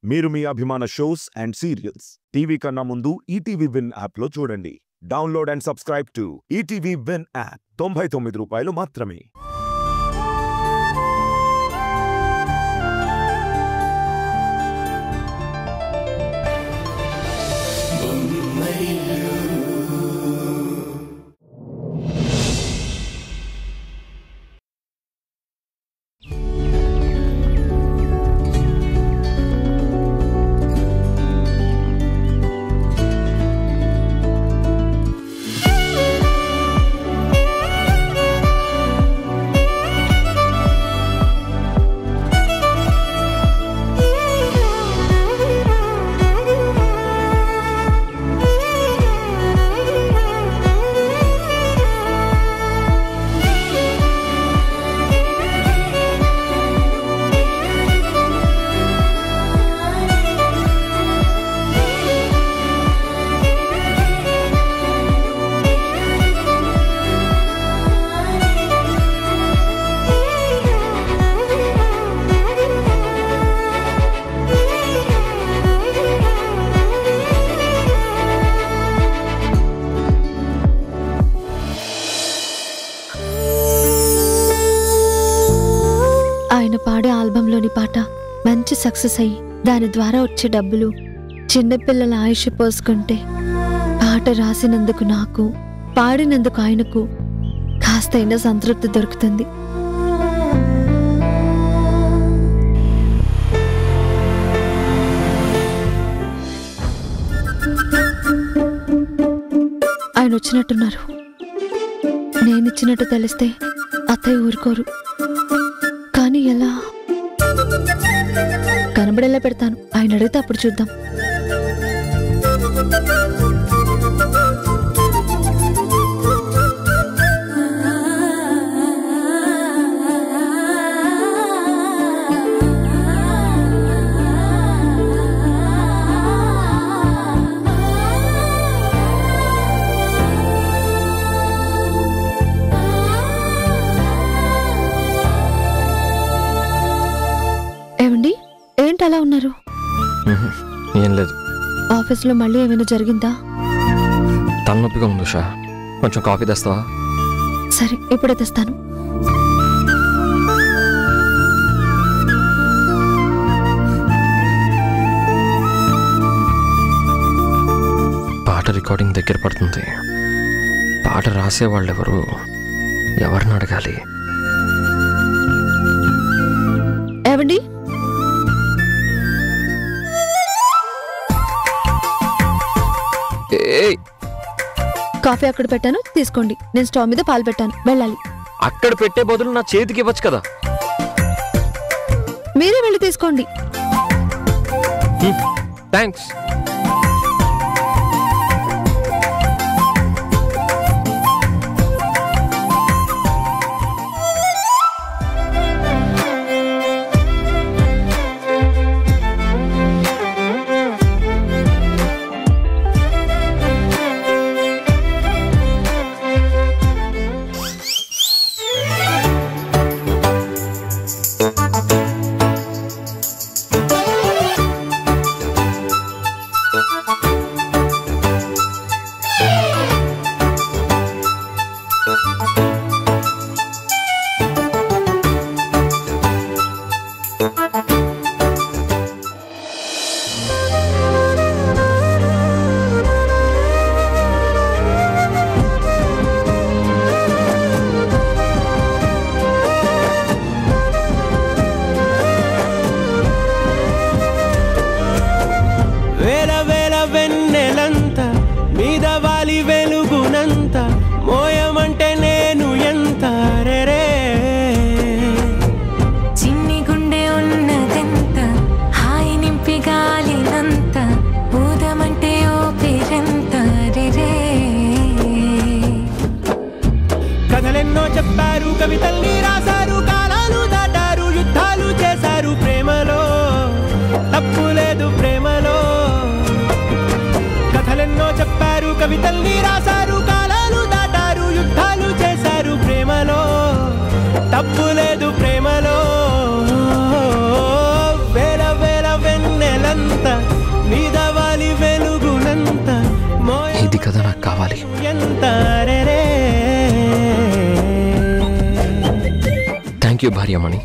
మీరు మీ అభిమాన shows and serials TV కన్నా ముందు ఈటీవీ విన్ యాప్లో చూడండి. Download and subscribe to ETV win app. 99 రూపాయలు మాత్రమే. ఆయన పాడే ఆల్బంలోని పాట మంచి సక్సెస్ అయ్యి దాని ద్వారా వచ్చే డబ్బులు చిన్నపిల్లల ఆయుష్ పోసుకుంటే పాట రాసినందుకు నాకు, పాడినందుకు ఆయనకు కాస్తైనా సంతృప్తి దొరుకుతుంది. ఆయన వచ్చినట్టున్నారు. నేనిచ్చినట్టు తెలిస్తే అత్తయ్య ఊరుకోరు. కానీ ఎలా? కనబడేలా పెడతాను. ఆయన అడిగితే అప్పుడు చూద్దాం. ఏమండి, ఏంటి అలా ఉన్నారు? ఏం లేదు. ఆఫీస్లో మళ్ళీ ఏమైనా జరిగిందా? తలనొప్పిగా ఉంది ఉషా, కొంచెం కాఫీ తెస్తావా? సరే, ఇప్పుడే తెస్తాను. పాట రికార్డింగ్ దగ్గర పడుతుంది. పాట రాసేవాళ్ళెవరు? ఎవరిని అడగాలి? ఏవండి, కాఫీ అక్కడ పెట్టాను, తీసుకోండి. నేను స్టవ్ మీద పాలు పెట్టాను, వెళ్ళాలి. అక్కడ పెట్టే బదులు నా చేతికి ఇవ్వచ్చు కదా. మీరే వెళ్ళి తీసుకోండి. థ్యాంక్స్. మోయమంటే నేను ఎంత రే చిన్ని గుండె ఉన్నదెంత హాయి నింపి గాలినంత ఊదమంటే ఓపిరెంత రే కథలెన్నో చెప్పారు, కవితల్ని రాశారు, కాలాలు దాటారు, యుద్ధాలు చేశారు. ప్రేమలో తప్పు లేదు, ప్రేమలో కథలెన్నో చెప్పారు, కవితల్ని రాశారు, కాలాలు దాటారు, యుద్ధాలు చేశారు. ప్రేమలో తప్పు లేదు, ప్రేమలో వేల వేల వెన్నెల యూ భార్యమణి.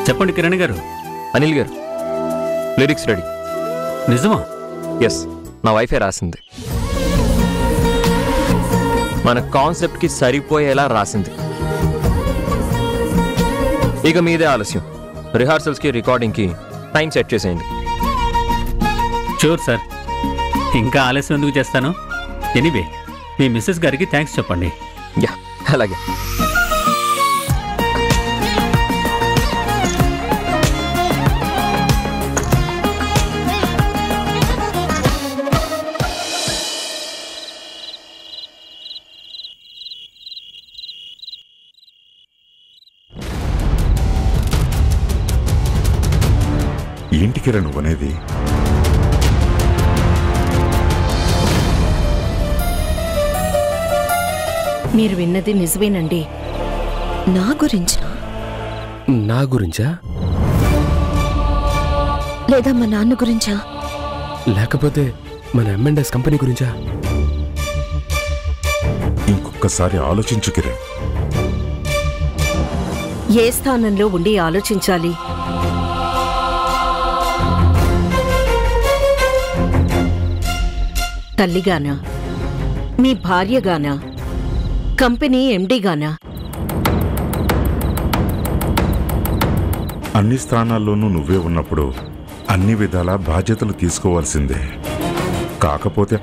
చెప్పండి కిరణ్ గారు. అనిల్ గారు, లిరిక్స్ రెడీ. నిజమా? ఎస్, నా వైఫే రాసింది. మన కాన్సెప్ట్కి సరిపోయేలా రాసింది. ఇక మీదే ఆలస్యం. రిహార్సల్స్కి రికార్డింగ్కి టైం సెట్ చేసేయండి. షూర్ సార్, ఇంకా ఆలస్యం ఎందుకు చేస్తాను. ఎనీవే, మీ మిస్సెస్ గారికి థ్యాంక్స్ చెప్పండి. యా, అలాగే. ఏంటి కిరణ్ నువ్వనేది? మీరు విన్నది నిజమేనండి. నా గురించా? నా గురించా? లేదా మా నాన్న గురించా? లేకపోతే మన M&S కంపెనీ గురించా? ఇంకొకసారి ఆలోచించు కిరణ్. ఏ స్థానంలో ఉండి ఆలోచించాలి? తల్లిగానా, మీ భార్యగానా, కంపెనీ ఎండీగానా? అన్ని స్థానాల్లోనూ నువ్వే ఉన్నప్పుడు అన్ని విధాల బాధ్యతలు తీసుకోవాల్సిందే. కాకపోతే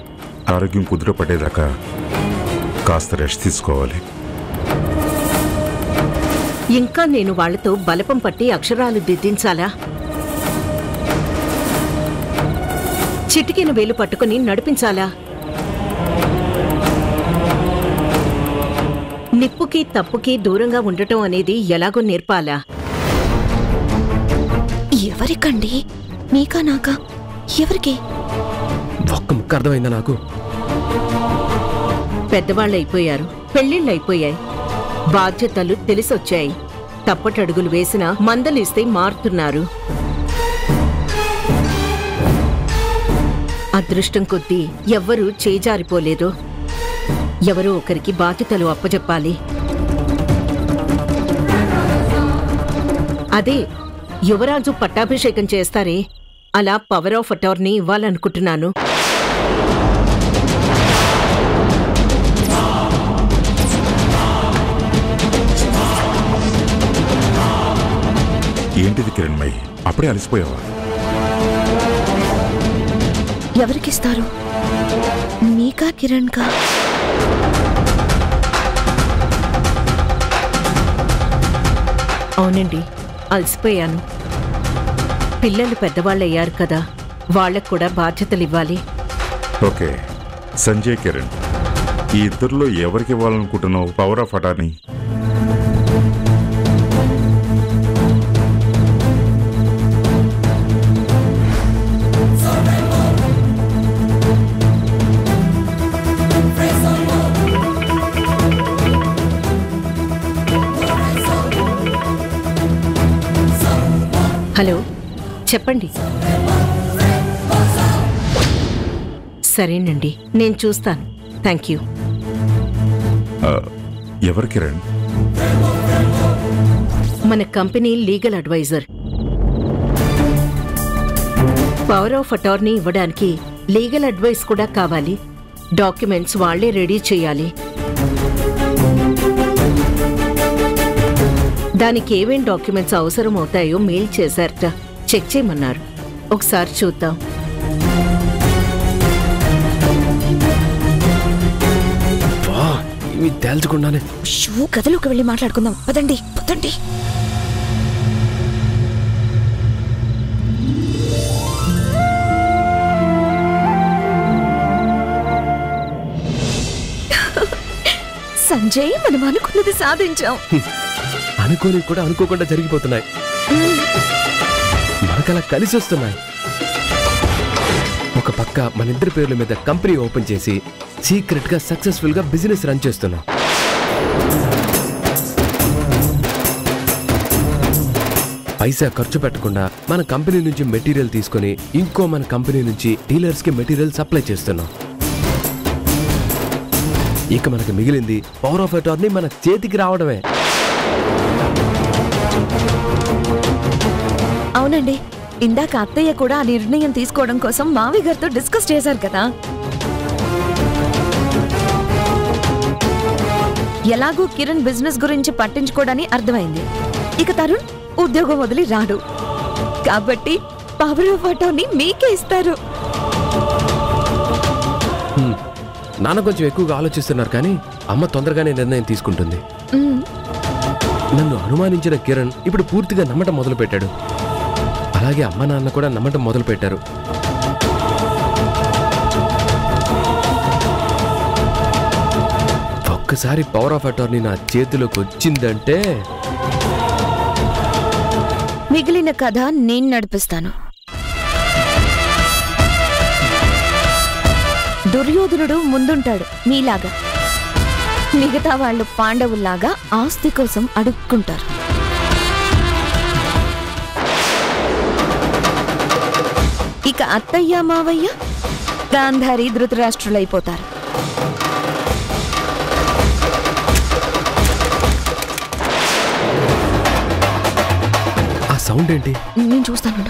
ఆరోగ్యం కుదురపడేదాకా కాస్త రెస్ట్ తీసుకోవాలి. ఇంకా నేను వాళ్లతో బలపం పట్టి అక్షరాలు దిద్దించాలా? చిటికెన వేలు పట్టుకుని నడిపించాలా? నిప్పుకి తప్పుకి దూరంగా ఉండటం అనేది ఎలాగో నేర్పాలా? ఎవరికండి? నీకా నాకా? ఎవరికి? ఒక్క ముక్క అర్థమైందా నాకు? పెద్దవాళ్ళైపోయారు, పెళ్లిళ్ళైపోయాయి, బాధ్యతలు తెలిసొచ్చాయి. తప్పటడుగులు వేసినా మందలిస్తే మారుతున్నారు. అదృష్టం కొద్దీ ఎవ్వరూ చేజారిపోలేదు. ఎవరో ఒకరికి బాధ్యతలు అప్పజెప్పాలి. అదే యువరాజు పట్టాభిషేకం చేస్తారే, అలా పవర్ ఆఫ్ అటార్నీ ఇవ్వాలనుకుంటున్నాను. ఏంటిది కిరణ్మయి, అప్పుడే అలసిపోయావా? ఎవరికిస్తారు? మీకా కిరణ్ కా? అవునండి, అలసిపోయాను. పిల్లలు పెద్దవాళ్ళయ్యారు కదా, వాళ్లకు కూడా బాధ్యతలు ఇవ్వాలి. ఓకే సంజయ్, కిరణ్, ఈ ఇద్దరిలో ఎవరికి ఇవ్వాలనుకుంటున్నావు పవర్ ఆఫ్ అటార్నీ? హలో, చెప్పండి. సరేనండి, నేను చూస్తాను. Thank you. ఎవరు కిరణ్? మన company legal adviser. Power of attorney ఇవ్వడానికి లీగల్ అడ్వైస్ కూడా కావాలి. డాక్యుమెంట్స్ వాళ్లే రెడీ చేయాలి. దానికి ఏమేం డాక్యుమెంట్స్ అవసరం అవుతాయో మెయిల్ చేశారట. చెక్ చేయమన్నారు. ఒకసారి చూద్దాం. ఇవి తేల్చకుండానే గదిలోకి వెళ్ళి మాట్లాడుకుందాం. పదండి పదండి. సంజయ్, మనం అనుకున్నది సాధించాం. అనుకోని కూడా అనుకోకుండా జరిగిపోతున్నాయి. మనకలా కలిసి వస్తున్నాయి. ఒక పక్క మన ఇద్దరి పేర్ల మీద కంపెనీ ఓపెన్ చేసి సీక్రెట్ గా సక్సెస్ఫుల్ గా బిజినెస్ రన్ చేస్తున్నాం. పైసా ఖర్చు పెట్టకుండా మన కంపెనీ నుంచి మెటీరియల్ తీసుకొని ఇంకో మన కంపెనీ నుంచి డీలర్స్కి మెటీరియల్ సప్లై చేస్తున్నాం. ఇక మనకు మిగిలింది పవర్ ఆఫ్ అటార్నీ మన చేతికి రావడమే. అవునండి, ఇందాక అత్తయ్య కూడా ఆ నిర్ణయం తీసుకోవడం కోసం మావి గారితో డిస్కస్ చేశారు కదా. ఎలాగూ కిరణ్ బిజినెస్ గురించి పట్టించుకోవడని అర్థమైంది. ఇక తరుణ్ ఉద్యోగం వదిలి రాడు కాబట్టి పవర్ ఆఫ్ అటార్నీ మీకే ఇస్తారు. నాన్న కొంచెం ఎక్కువగా ఆలోచిస్తున్నారు, కానీ అమ్మ తొందరగానే నిర్ణయం తీసుకుంటుంది. నన్ను అనుమానించిన కిరణ్ ఇప్పుడు పూర్తిగా నమ్మటం మొదలుపెట్టాడు. అలాగే అమ్మ నాన్న కూడా నమ్మటం మొదలుపెట్టారు. ఒక్కసారి పవర్ ఆఫ్ అటార్నీ నా చేతిలోకి వచ్చిందంటే మిగిలిన కథ నేను నడిపిస్తాను. దుర్యోధనుడు ముందుంటాడు మీలాగా, మిగతా వాళ్ళు పాండవుల్లాగా ఆస్తి కోసం అడుక్కుంటారు. ఇక అత్తయ్య మావయ్య గాంధారి ధృతరాష్ట్రులైపోతారు. ఆ సౌండ్ ఏంటి? నేను చూస్తాను.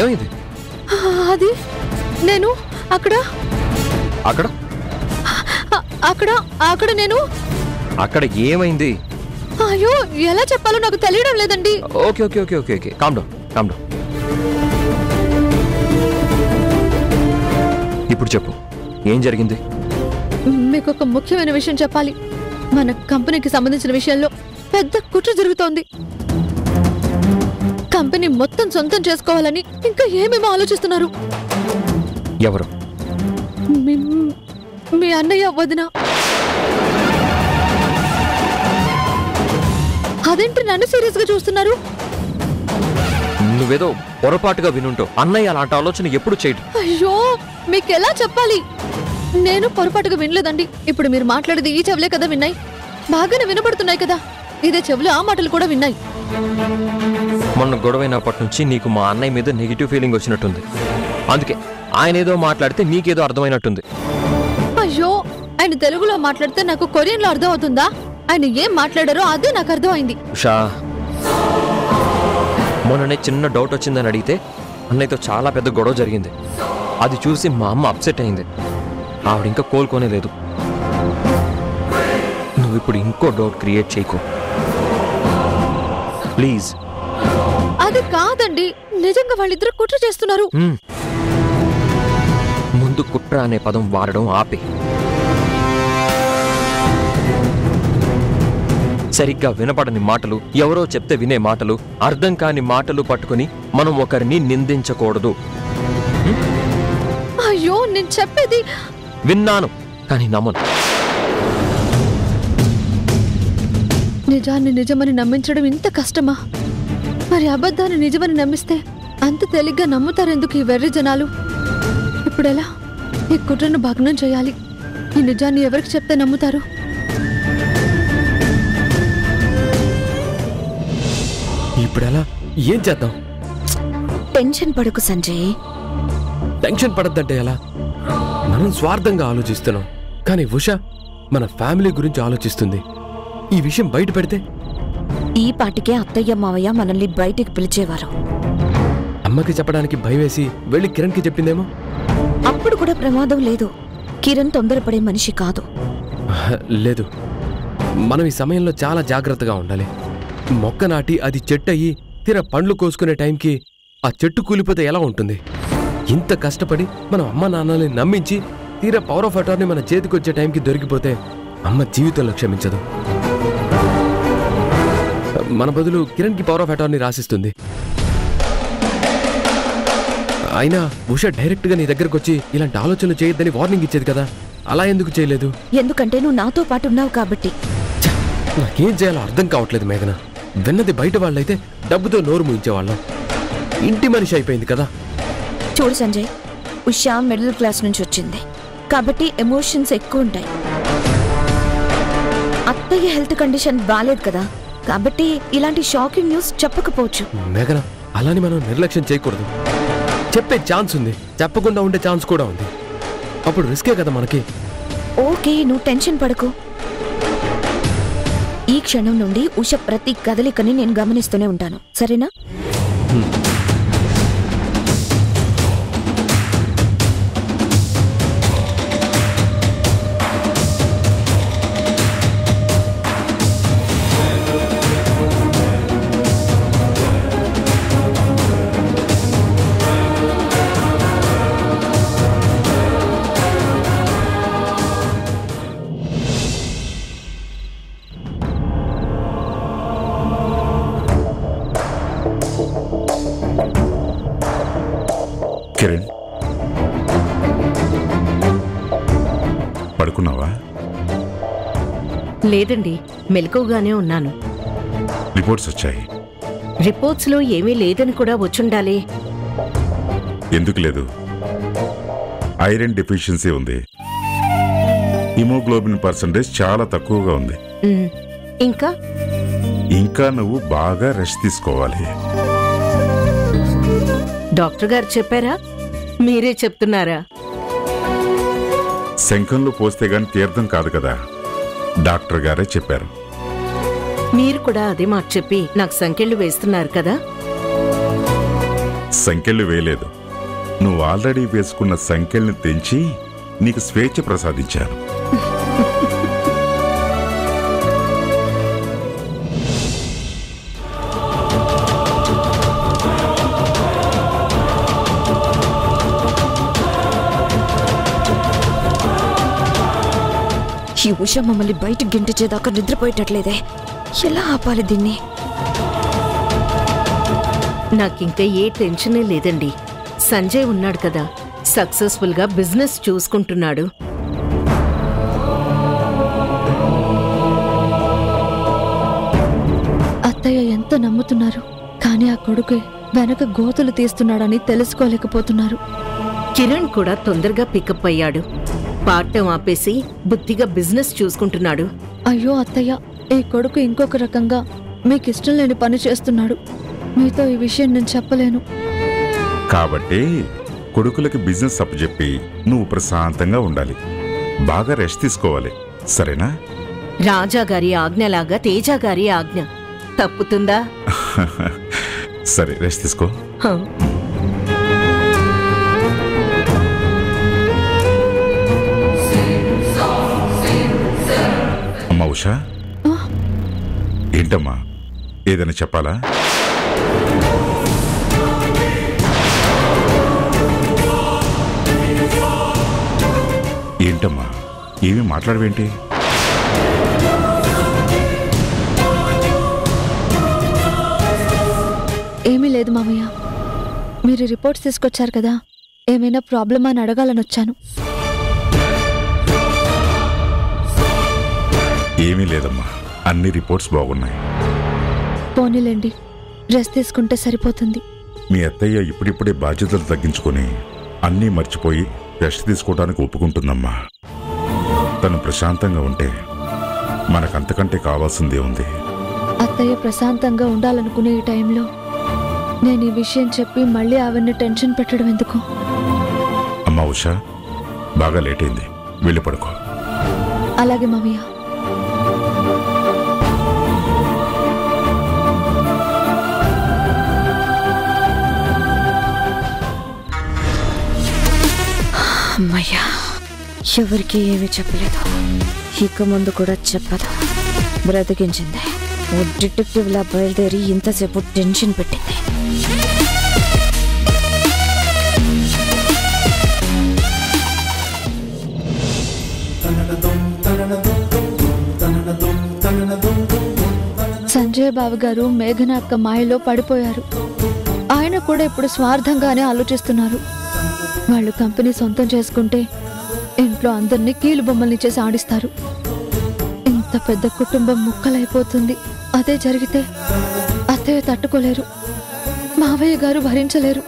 ఏమైంది? అది నేను అక్కడ అక్కడ అక్కడ అక్కడ నేను అక్కడ ఏమైంది? అయ్యో ఎలా చెప్పాలో నాకు తెలియడం లేదండి. Okay okay okay okay okay calm down. ఇప్పుడు చెప్పు, ఏం జరిగింది? మీకు ఒక ముఖ్యమైన విషయం చెప్పాలి. మన కంపెనీకి సంబంధించిన విషయంలో పెద్ద కుట్ర జరుగుతోంది. కంపెనీ మొత్తం సొంతం చేసుకోవాలని ఇంకా ఏమేమో ఆలోచిస్తున్నారు. ఎవరు? మీ అన్నయ్య వదిన. అదేంటి నన్ను సీరియస్ గా చూస్తున్నారు? నువ్వేదో పొరపాటుగా వినుంటావు. అన్నయ్య అలాంటి ఆలోచన ఎప్పుడు చేయడు. అయ్యో మీకెలా చెప్పాలి? నేను పొరపాటుగా వినలేదండి. ఇప్పుడు మీరు మాట్లాడేది ఈ చెవులే కదా విన్నాయి, బాగానే వినబడుతున్నాయి కదా. ఇదే చెవులు ఆ మాటలు కూడా విన్నాయి. మొన్న గొడవైనప్పటి నుంచి నీకు మా అన్నయ్య మీద నెగిటివ్ ఫీలింగ్ వచ్చినట్టుంది. అందుకే ఆయన ఏదో మాట్లాడితే నీకేదో అర్థమైనట్టుంది. అయ్యో ఆయన తెలుగులో మాట్లాడితే నాకు కొరియన్లో అర్థం అవుతుందా? ఆయన ఏం మాట్లాడారో అదే నాకు అర్థమైంది. ఉషా, మొన్ననే చిన్న డౌట్ వచ్చిందని అడిగితే అన్నయ్యతో చాలా పెద్ద గొడవ జరిగింది. అది చూసి మా అమ్మ అప్సెట్ అయింది. ఆవిడ ఇంకా కోలుకోనే లేదు. నువ్వు ఇప్పుడు ఇంకో డౌట్ క్రియేట్ చేయకు ప్లీజ్. అది కాదండి, నిజంగా వాళ్ళిద్దరు కుట్ర చేస్తున్నారు. ముందు కుట్ర అనే పదం వాడడం ఆపే. సరిగ్గా వినపడని మాటలు, ఎవరో చెప్తే వినే మాటలు, అర్థం కాని మాటలు పట్టుకుని మనం ఒకరిని నిందించకూడదు. అయ్యో నేను చెప్పేది విన్నాను కానీ నమ్మను. నిజాన్ని నిజమని నమ్మించడం ఇంత కష్టమా? మరి అబద్ధాన్ని నిజమని నమ్మిస్తే అంత తేలిగ్గా నమ్ముతారెందుకు ఈ వెర్రి జనాలు? ఇప్పుడెలా ఈ కుట్రను భగ్నం చేయాలి? ఈ నిజాన్ని ఎవరికి చెప్తే నమ్ముతారు? ఇప్పుడెలా? ఏం చేద్దాం? టెన్షన్ పడకు సంజయ్. టెన్షన్ పడద్దంటే ఎలా? మనం స్వార్థంగా ఆలోచిస్తున్నాం, కానీ ఉష మన ఫ్యామిలీ గురించి ఆలోచిస్తుంది. ఈ విషయం బయట పెడితే ఈ పాటికే అత్తయ్య మావయ్య మనల్ని బయటికి పిలిచేవారు. అమ్మకి చెప్పడానికి భయమేసి వెళ్ళి కిరణ్కి చెప్పిందేమో. అప్పుడు కూడా ప్రమాదం లేదు. కిరణ్ తొందరపడే మనిషి కాదు. లేదు, మనం ఈ సమయంలో చాలా జాగ్రత్తగా ఉండాలి. మొక్క నాటి అది చెట్టు అయ్యి తీర పండ్లు కోసుకునే టైంకి ఆ చెట్టు కూలిపోతే ఎలా ఉంటుంది? ఇంత కష్టపడి మనం అమ్మ నాన్నల్ని నమ్మించి తీర పవర్ ఆఫ్ అటార్నీ మన చేతికొచ్చే టైంకి దొరికిపోతే అమ్మ జీవితంలో క్షమించదు. మన బదులు కిరణ్కి పవర్ ఆఫ్ అటార్నీ రాసిస్తుంది. అయినా ఉష డైరెక్ట్గా నీ దగ్గరకు వచ్చి ఇలాంటి ఆలోచనలు చేయొద్దని వార్నింగ్ ఇచ్చేది కదా, అలా ఎందుకు చేయలేదు? ఎందుకంటే నువ్వు నాతో పాటు ఉన్నావు కాబట్టి. నాకేం చేయాలో అర్థం కావట్లేదు మేఘన. విన్నది బయట వాళ్ళైతే డబ్బుతో నోరు మూయించేవాళ్ళం. ఇంటి మనిషి అయిపోయింది కదా. చూడు సంజయ్, ఉషా మిడిల్ క్లాస్ నుంచి వచ్చింది కాబట్టి ఎమోషన్స్ ఎక్కువ ఉంటాయి. అత్తయ్య హెల్త్ కండిషన్ బాలేదు కదా కాబట్టి ఇలాంటి షాకింగ్ న్యూస్ చెప్పకపోవచ్చు. మేఘన, అలాని మనం నిర్లక్ష్యం చేయకూడదు. చెప్పే ఛాన్స్ ఉంది, చెప్పకుండా ఉండే ఛాన్స్ కూడా ఉంది. అప్పుడు రిస్కే కదా మనకి. ఓకే, నువ్వు టెన్షన్ పడకు. ఈ క్షణం నుండి ఉష ప్రతి కదలికని నేను గమనిస్తూనే ఉంటాను, సరేనా? కిరణ్, పడుకున్నావా? లేదండి, మెలకువగానే ఉన్నాను. రిపోర్ట్స్ వచ్చాయి. రిపోర్ట్స్లో ఏమీ లేదని కూడా వచ్చుండాలి. ఎందుకు లేదు? ఐరన్ డెఫిషియన్సీ ఉంది. హిమోగ్లోబిన్ పర్సంటేజ్ చాలా తక్కువగా ఉంది. ఇంకా నువ్వు బాగా రెస్ట్ తీసుకోవాలి. డాక్టర్ గారు చెప్పారా, మీరే చెప్తున్నారా? శంఖంలో పోస్తే గాని తీర్థం కాదు కదా, డాక్టర్ గారే చెప్పారు. మీరు కూడా అదే మాట చెప్పి నాకు సంకెళ్ళు వేస్తున్నారు కదా? సంకెళ్ళు వేయలేదు, నువ్వు ఆల్రెడీ వేసుకున్న సంకెళ్ళని తెంచి నీకు స్వేచ్ఛ ప్రసాదించాను. ఈ ఉష మమ్మల్ని బయటకు గెంటిచేదాకా నిద్రపోయేటట్లేదే, ఎలా ఆపాలి దీన్ని? నాకింకా ఏ టెన్షనే లేదండి. సంజయ్ ఉన్నాడు కదా, సక్సెస్ఫుల్ గా బిజినెస్ చూసుకుంటున్నాడు. అత్తయ్య ఎంత నమ్ముతున్నారు, కానీ ఆ కొడుకు వెనక గోతులు తీస్తున్నాడని తెలుసుకోలేకపోతున్నారు. కిరణ్ కూడా తొందరగా పికప్ అయ్యాడు. పాఠం ఆపేసి బుద్ధిగా బిజినెస్ చూసుకుంటున్నాడు. అయ్యో అత్తయ్య, ఈ కొడుకు ఇంకొక రకంగా మీకిష్టం లేని పని చేస్తున్నాడు. మీతో ఈ విషయం నేను చెప్పలేను. కాబట్టి కొడుకులకి బిజినెస్ అప్పచెప్పి నువ్వు ప్రశాంతంగా ఉండాలి, బాగా రెస్ట్ తీసుకోవాలి, సరేనా? రాజాగారి ఆజ్ఞలాగా తేజాగారి ఆజ్ఞ తప్పుతుందా? సరే, రెస్ట్ తీసుకో. అమ్మా ఉషా, ఏంటమ్మా, ఏదైనా చెప్పాలా? ఏంటమ్మా, ఏమీ మాట్లాడవేంటి? ఏమీ లేదు మామయ్య, మీరు రిపోర్ట్స్ తీసుకొచ్చారు కదా, ఏమైనా ప్రాబ్లమ్ అని అడగాలని వచ్చాను. ఏమీ లేదమ్మా, అన్ని రిపోర్ట్స్ బాగున్నాయి. పోనీలేండి, రెస్ట్ తీసుకుంటే సరిపోతుంది. మీ అత్తయ్య ఇప్పుడిప్పుడే బాధ్యతలు తగ్గించుకొని అన్నీ మర్చిపోయి రెస్ట్ తీసుకోవడానికి ఒప్పుకుంటుందమ్మా. తను ప్రశాంతంగా ఉంటే మనకంతకంటే కావాల్సిందే ఉంది. అత్తయ్య ప్రశాంతంగా ఉండాలనుకునే ఈ టైంలో నేను ఈ విషయం చెప్పి మళ్ళీ ఆవిడ్ని టెన్షన్ పెట్టడం ఎందుకు? అమ్మా ఉషా, బాగా లేట్ అయింది, వెళ్ళి పడుకో. అలాగే మామయ్య. అమ్మయ్యా, ఎవరికి ఏమీ చెప్పలేదు, ఇక ముందు కూడా చెప్పదు. బ్రతికించింది. ఓ డిటెక్టివ్లా బయలుదేరి ఇంతసేపు టెన్షన్ పెట్టింది. సంజయ్ అత్తయ్య బావగారు మేఘన అక్క మాయలో పడిపోయారు. ఆయన కూడా ఇప్పుడు స్వార్థంగానే ఆలోచిస్తున్నారు. వాళ్ళు కంపెనీ సొంతం చేసుకుంటే ఇంట్లో అందరినీ కీలు బొమ్మల్ని చేసి ఆడిస్తారు. ఇంత పెద్ద కుటుంబం ముక్కలైపోతుంది. అదే జరిగితే అత్తయ్య తట్టుకోలేరు, మావయ్య గారు భరించలేరు.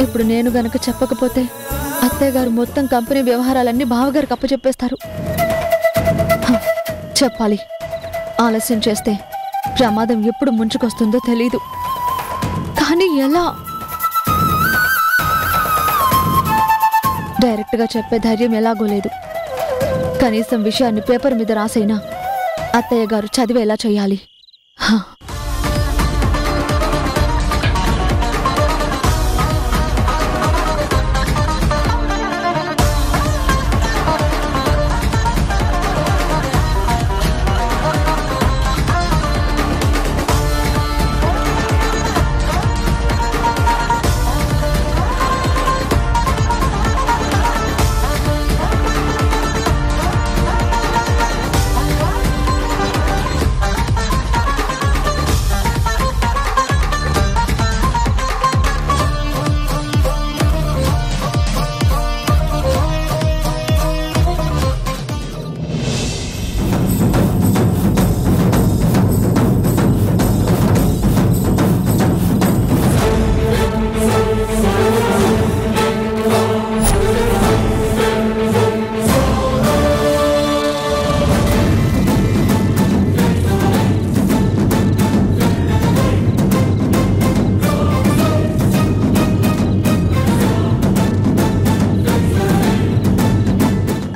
ఇప్పుడు నేను గనక చెప్పకపోతే అత్తయ్య గారు మొత్తం కంపెనీ వ్యవహారాలన్నీ బావగారికి అప్పచెప్పేస్తారు. చెప్పాలి. ఆలస్యం చేస్తే ప్రమాదం ఎప్పుడు ముంచుకొస్తుందో తెలీదు. కానీ ఎలా? డైరెక్ట్గా చెప్పే ధైర్యం ఎలాగో లేదు. కనీసం విషయాన్ని పేపర్ మీద రాసైనా అత్తయ్య గారు చదివేలా చేయాలి.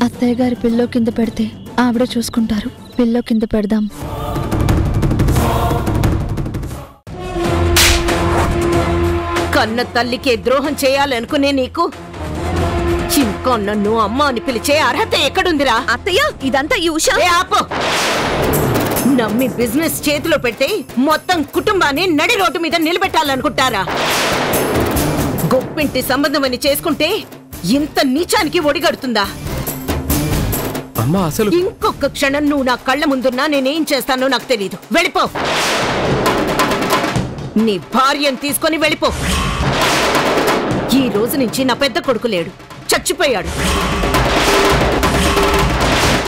అత్తయ్య గారి పిల్లో కింద పెడితే ఆవిడ చూసుకుంటారు. పిల్లో కింద పెడదాం. కన్న తల్లికే ద్రోహం చేయాలనుకునే నీకు ఇంకా నన్ను అమ్మ అని పిలిచే అర్హత ఎక్కడుందిరా? అత్తయ్య, ఇదంతా ఈ ఉషా. ఆపు! నమ్మి బిజినెస్ చేతిలో పెడితే మొత్తం కుటుంబాన్ని నడి రోడ్డు మీద నిలబెట్టాలనుకుంటారా? గొప్పింటి సంబంధం అని చేసుకుంటే ఇంత నీచానికి ఒడిగడుతుందా? అమ్మా అసలు ఇంకొక క్షణం నువ్వు నా కళ్ళ ముందున్నా నేనేం చేస్తానో నాకు తెలీదు. వెళ్ళిపో. నీ భార్యను తీసుకొని వెళ్ళిపో. ఈ రోజు నుంచి నా పెద్ద కొడుకు లేడు, చచ్చిపోయాడు.